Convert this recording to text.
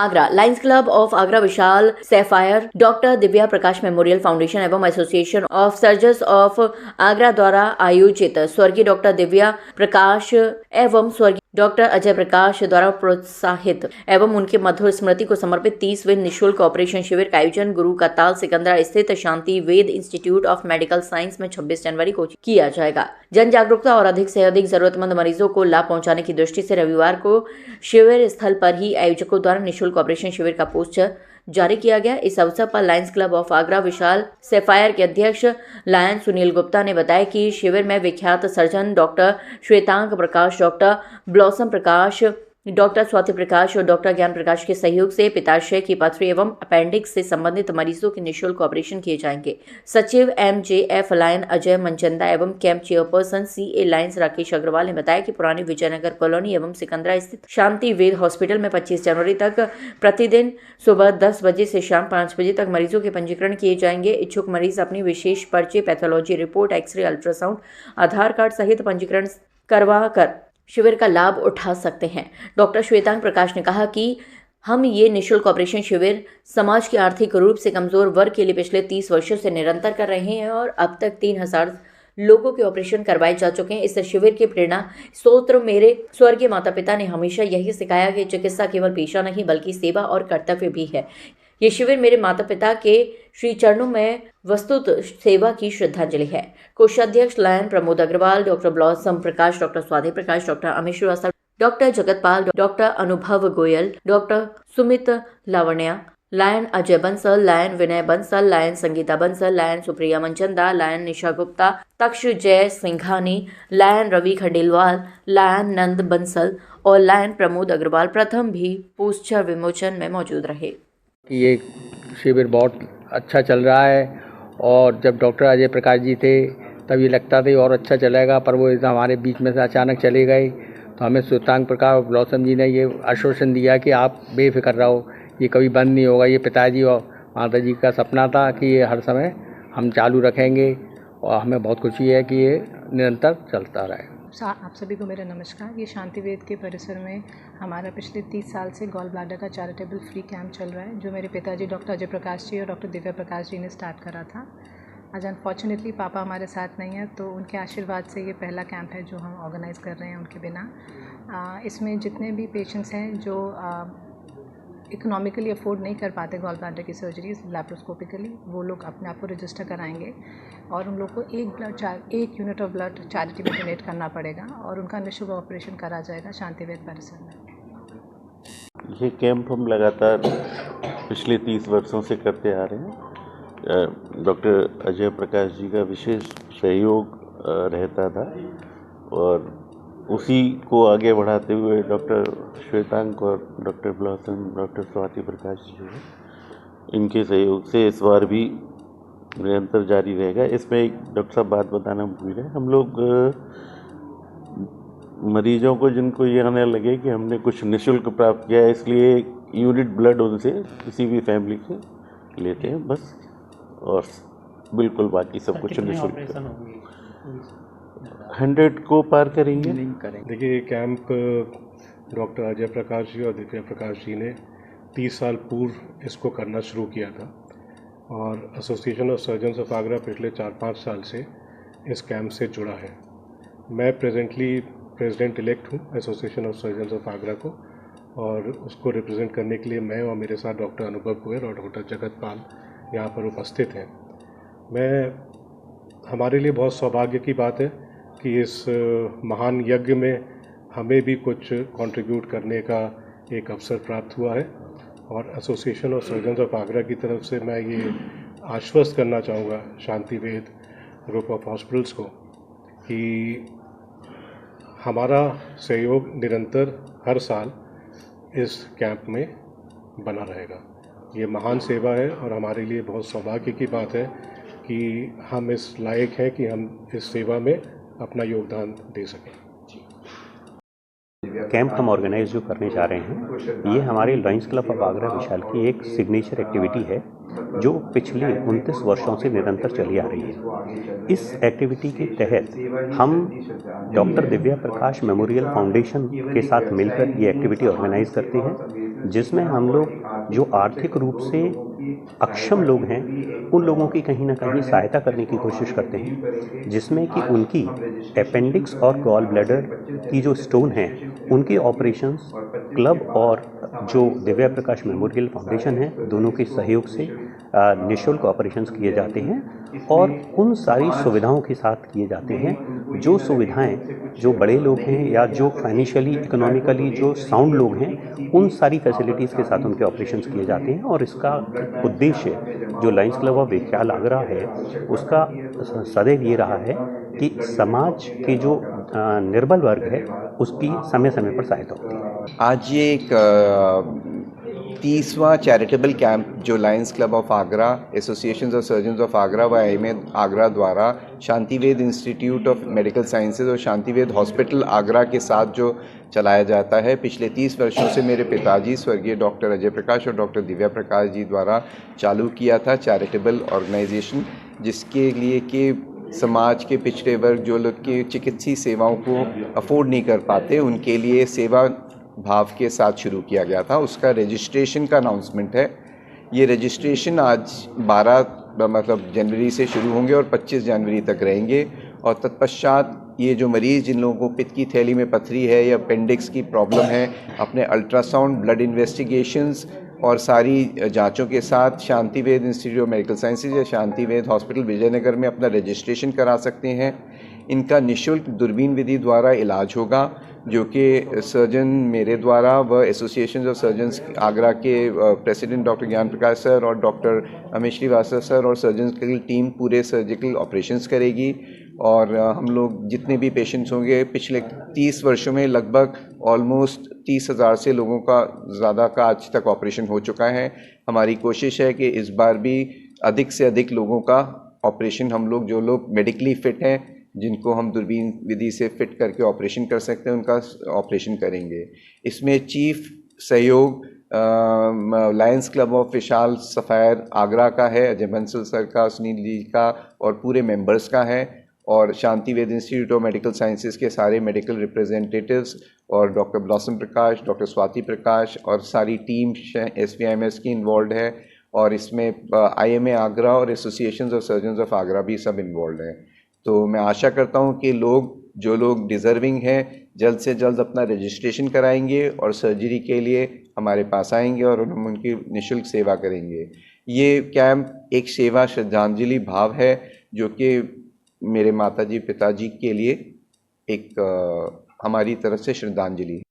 Agra. Lions club of Agra, Vishal sapphire, doctor Divya Prakash memorial foundation एवं association of surgeons of Agra द्वारा आयोजित स्वर्गीय डॉक्टर दिव्या प्रकाश एवं स्वर्गीय डॉक्टर अजय प्रकाश द्वारा प्रोत्साहित एवं उनके मधुर स्मृति को समर्पित 30वें निःशुल्क ऑपरेशन शिविर का आयोजन गुरु का ताल सिकंदरा स्थित शांति वेद इंस्टीट्यूट ऑफ मेडिकल साइंस में 26 जनवरी को किया जाएगा। जन जागरूकता और अधिक से अधिक जरूरतमंद मरीजों को लाभ पहुंचाने की दृष्टि से रविवार को शिविर स्थल पर ही आयोजकों द्वारा निःशुल्क ऑपरेशन शिविर का पोस्टर जारी किया गया। इस अवसर पर Lions club of Agra Vishal sapphire के अध्यक्ष लायन सुनील गुप्ता ने बताया कि शिविर में विख्यात सर्जन डॉक्टर श्वेतांग प्रकाश, doctor Blossom Prakash, doctor Swati प्रकाश और डॉक्टर ज्ञान प्रकाश के सहयोग से पित्ताशय की पथरी एवं अपेंडिक्स से संबंधित मरीजों के निःशुल्क ऑपरेशन किए जाएंगे। सचिव MJF लायन अजय मनचंदा एवं camp chairperson CA lions Rakesh Agarwal ने बताया कि पुरानी विजयनगर कॉलोनी एवं सिकंदरा स्थित शांति वेद हॉस्पिटल में 25 जनवरी तक प्रतिदिन सुबह 10 बजे से शाम 5 बजे तक मरीजों के पंजीकरण किए जाएंगे। इच्छुक मरीज अपनी विशेष पर्चे, पैथोलॉजी रिपोर्ट, एक्सरे, अल्ट्रासाउंड, आधार कार्ड सहित पंजीकरण करवा कर शिविर का लाभ उठा सकते हैं। डॉक्टर श्वेतांग प्रकाश ने कहा कि हम ये निःशुल्क ऑपरेशन शिविर समाज के आर्थिक रूप से कमजोर वर्ग के लिए पिछले 30 वर्षों से निरंतर कर रहे हैं और अब तक 3000 लोगों के ऑपरेशन करवाए जा चुके हैं। इस शिविर की प्रेरणा स्रोत मेरे स्वर्गीय माता पिता ने हमेशा यही सिखाया कि चिकित्सा केवल पेशा नहीं बल्कि सेवा और कर्तव्य भी है। ये शिविर मेरे माता पिता के श्री चरणों में वस्तुत सेवा की श्रद्धांजलि है। कोषाध्यक्ष lion Pramod Agarwal, doctor Blossom Prakash, doctor Swati Prakash, doctor Amit Srivastava, doctor Jagatpal, doctor Anubhav Goyal, doctor Sumit Lavanya, lion Ajay Bansal, lion Vinay Bansal, lion Sangeeta Bansal, lion Supriya Manchanda, lion Nisha Gupta, Taksh Jai Singhani, lion Ravi Khandelwal, lion Nand Bansal और लायन प्रमोद अग्रवाल प्रथम भी पोस्टर विमोचन में मौजूद रहे। ये शिविर बहुत अच्छा चल रहा है और जब डॉक्टर अजय प्रकाश जी थे तब ये लगता था और अच्छा चलेगा, पर वो हमारे बीच में से अचानक चले गए। तो हमें श्वेतांग प्रकाश और ब्लॉसम जी ने ये आश्वासन दिया कि आप बेफिक्र रहो, ये कभी बंद नहीं होगा। ये पिताजी और माता जी का सपना था कि ये हर समय हम चालू रखेंगे और हमें बहुत खुशी है कि ये निरंतर चलता रहे। आप सभी को मेरा नमस्कार। ये शांति वेद के परिसर में हमारा पिछले 30 साल से गॉल ब्लैडर का चैरिटेबल फ्री कैंप चल रहा है, जो मेरे पिताजी डॉक्टर अजय प्रकाश जी और डॉक्टर दिव्या प्रकाश जी ने स्टार्ट करा था। आज अनफॉर्चुनेटली पापा हमारे साथ नहीं है, तो उनके आशीर्वाद से ये पहला कैंप है जो हम ऑर्गेनाइज़ कर रहे हैं उनके बिना। इसमें जितने भी पेशेंट्स हैं जो इकोनॉमिकली अफोर्ड नहीं कर पाते गॉल ब्लैडर की सर्जरी लैप्रोस्कोपिकली, वो लोग अपने आप को रजिस्टर कराएंगे और उन लोग को एक यूनिट ऑफ ब्लड चैरिटी में डोनेट करना पड़ेगा और उनका निःशुल्क ऑपरेशन करा जाएगा शांति वेद परिसर में। ये कैंप हम लगातार पिछले 30 वर्षों से करते आ रहे हैं। डॉक्टर अजय प्रकाश जी का विशेष सहयोग रहता था और उसी को आगे बढ़ाते हुए डॉक्टर श्वेतांग और doctor blossom, doctor Swati Prakash ji जो है, इनके सहयोग से इस बार भी निरंतर जारी रहेगा। इसमें एक डॉक्टर साहब बात बताना भूल गए, हम लोग मरीजों को जिनको ये आने लगे कि हमने कुछ निःशुल्क प्राप्त किया है, इसलिए यूनिट ब्लड उनसे किसी भी फैमिली से लेते हैं बस, और बिल्कुल बाकी सब कुछ निःशुल्क। 100 को पार करेंगे। देखिए, ये कैंप डॉक्टर अजय प्रकाश जी और दिव्या प्रकाश जी ने 30 साल पूर्व इसको करना शुरू किया था और association of surgeons of Agra पिछले 4-5 साल से इस कैंप से जुड़ा है। मैं प्रेजेंटली प्रेसिडेंट इलेक्ट हूँ association of surgeons of Agra को, और उसको रिप्रेजेंट करने के लिए मैं और मेरे साथ डॉक्टर अनुभव गोयल और डॉक्टर जगतपाल यहाँ पर उपस्थित हैं। हमारे लिए बहुत सौभाग्य की बात है कि इस महान यज्ञ में हमें भी कुछ कंट्रीब्यूट करने का एक अवसर प्राप्त हुआ है और association of surgeons of Agra की तरफ से मैं ये आश्वस्त करना चाहूँगा शांति वेद ग्रुप ऑफ हॉस्पिटल्स को कि हमारा सहयोग निरंतर हर साल इस कैंप में बना रहेगा। ये महान सेवा है और हमारे लिए बहुत सौभाग्य की बात है कि हम इस लायक हैं कि हम इस सेवा में अपना योगदान दे सकें। कैंप हम ऑर्गेनाइज जो करने जा रहे हैं, ये हमारे लायंस क्लब ऑफ आगरा विशाल की एक सिग्नेचर एक्टिविटी है जो पिछले 29 वर्षों से निरंतर चली आ रही है। इस एक्टिविटी के तहत हम doctor Divya Prakash memorial foundation के साथ मिलकर ये एक्टिविटी ऑर्गेनाइज करते हैं जिसमें हम लोग जो आर्थिक रूप से अक्षम लोग हैं उन लोगों की कहीं ना कहीं सहायता करने की कोशिश करते हैं, जिसमें कि उनकी अपेंडिक्स और गॉल ब्लैडर की जो स्टोन है उनके ऑपरेशंस क्लब और जो दिव्या प्रकाश मेमोरियल फाउंडेशन है दोनों के सहयोग से निःशुल्क ऑपरेशंस किए जाते हैं और उन सारी सुविधाओं के साथ किए जाते हैं जो सुविधाएं जो बड़े लोग हैं या जो फाइनेंशियली इकोनॉमिकली जो साउंड लोग हैं उन सारी फैसिलिटीज़ के साथ उनके ऑपरेशंस किए जाते हैं। और इसका उद्देश्य जो लायंस क्लब ऑफ विख्याल आगरा है उसका सदैव ये रहा है कि समाज के जो निर्बल वर्ग है उसकी समय समय पर सहायता होती है। आज ये एक 30वां चैरिटेबल कैंप जो Lions club of Agra, association of surgeons of Agra व AIIMS आगरा द्वारा शांतिवेद इंस्टीट्यूट ऑफ मेडिकल साइंसेज और शांतिवेद हॉस्पिटल आगरा के साथ जो चलाया जाता है, पिछले 30 वर्षों से मेरे पिताजी स्वर्गीय डॉक्टर अजय प्रकाश और डॉक्टर दिव्या प्रकाश जी द्वारा चालू किया था चैरिटेबल ऑर्गेनाइजेशन, जिसके लिए कि समाज के पिछड़े वर्ग जो लोग की चिकित्सीय सेवाओं को अफोर्ड नहीं कर पाते उनके लिए सेवा भाव के साथ शुरू किया गया था। उसका रजिस्ट्रेशन का अनाउंसमेंट है। ये रजिस्ट्रेशन आज 12 जनवरी से शुरू होंगे और 25 जनवरी तक रहेंगे और तत्पश्चात ये जो मरीज़ जिन लोगों को पित्त की थैली में पथरी है या अपेंडिक्स की प्रॉब्लम है अपने अल्ट्रासाउंड, ब्लड इन्वेस्टिगेशंस और सारी जांचों के साथ शांतिवेद इंस्टीट्यूट ऑफ मेडिकल साइंसेज या शांतिवेद हॉस्पिटल विजयनगर में अपना रजिस्ट्रेशन करा सकते हैं। इनका निःशुल्क दूरबीन विधि द्वारा इलाज होगा जो कि सर्जन मेरे द्वारा व एसोसिएशन ऑफ सर्जन्स आगरा के प्रेसिडेंट डॉक्टर ज्ञान प्रकाश सर और डॉक्टर अमित श्रीवास्तव सर और सर्जन्स की टीम पूरे सर्जिकल ऑपरेशंस करेगी। और हम लोग जितने भी पेशेंट्स होंगे पिछले 30 वर्षों में लगभग ऑलमोस्ट 30,000 से लोगों का ज़्यादा का आज तक ऑपरेशन हो चुका है। हमारी कोशिश है कि इस बार भी अधिक से अधिक लोगों का ऑपरेशन हम लोग जो लोग मेडिकली फ़िट हैं जिनको हम दूरबीन विधि से फिट करके ऑपरेशन कर सकते हैं उनका ऑपरेशन करेंगे। इसमें चीफ सहयोग Lions club of Vishal sapphire Agra का है, अजय बंसल सर का, सुनील जी का और पूरे मेंबर्स का है और शांतिवेद इंस्टीट्यूट ऑफ मेडिकल साइंसेज के सारे मेडिकल रिप्रेजेंटेटिव्स और doctor Blossom Prakash, doctor Swati प्रकाश और सारी टीम SVIMS की इन्वॉल्व है और इसमें IIMA आगरा और association of surgeons of Agra भी सब इन्वॉल्व हैं। तो मैं आशा करता हूं कि जो लोग डिज़र्विंग हैं जल्द से जल्द अपना रजिस्ट्रेशन कराएंगे और सर्जरी के लिए हमारे पास आएंगे और हम उनकी निःशुल्क सेवा करेंगे। ये कैंप एक सेवा श्रद्धांजलि भाव है जो कि मेरे माताजी पिताजी के लिए एक हमारी तरफ से श्रद्धांजलि है।